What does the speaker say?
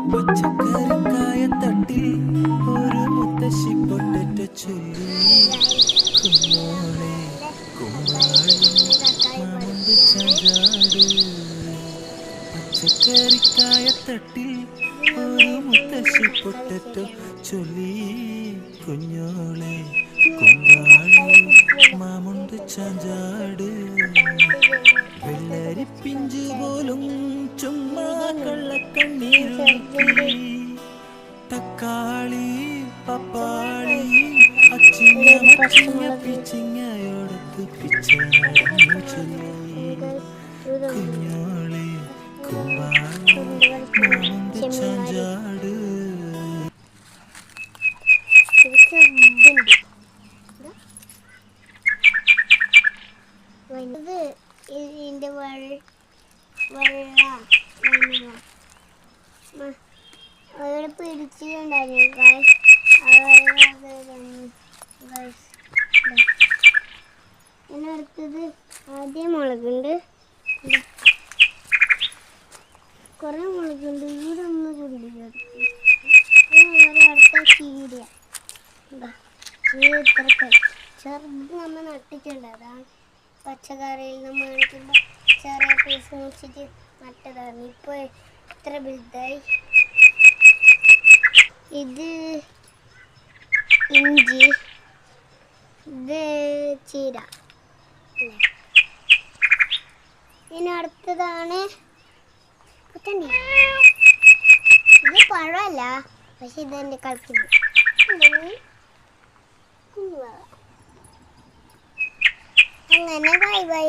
പച്ചക്കറിക്കായത്തട്ടിൽ ഒരു മുത്തശ്ശി പൊട്ടറ്റ ചൊല്ലി കുഞ്ഞോളെ കുമ്മാളുണ്ട് ചാഞ്ചാട്. പച്ചക്കറിക്കായത്തട്ടിൽ ഒരു മുത്തശ്ശി പൊട്ടറ്റ ചൊല്ലി കുഞ്ഞോളെ കുമ്മാള് മാമുണ്ട് ചാഞ്ചാട്. വെള്ളരിപ്പിഞ്ചു പോലും ചുമ്മാ കള്ളക്കണ്ണീരൊഴുക്കി തക്കാളി പപ്പാളി അച്ചിങ്ങ മച്ചിങ്ങ പിച്ചിങ്ങയോടത്ത് പിച്ച നടന്നു ചൊല്ലി കുഞ്ഞോളെ കുമ്മാള് മാമുണ്ട് ചാഞ്ചാട്. ഇതിന്റെ അവിടെ പിടിച്ചിട്ടുണ്ടായിരുന്നു. അടുത്തത് ആദ്യം മുളകുണ്ട്, കുറെ മുളകുണ്ട്. ഇവിടെ ഒന്ന് കൂടി അടുത്ത ചീര ഇത്ര ചെറുത് നമ്മൾ നട്ടിട്ടുണ്ട്. അതാണ് പച്ചക്കറിയിൽ നമ്മൾ കാണിക്കുമ്പോൾ ചെറിയ പീസ് മുറിച്ചിട്ട് നട്ടതാണ്. ഇപ്പോൾ ഇത്ര വലുതായി. ഇത് ഇഞ്ചി, ഇത് ചീര. ഇനി അടുത്തതാണ് ഇത് പഴമല്ല, പക്ഷെ ഇതെന്റെ കളിക്കുന്നു. അങ്ങനെ ബൈ ബൈ.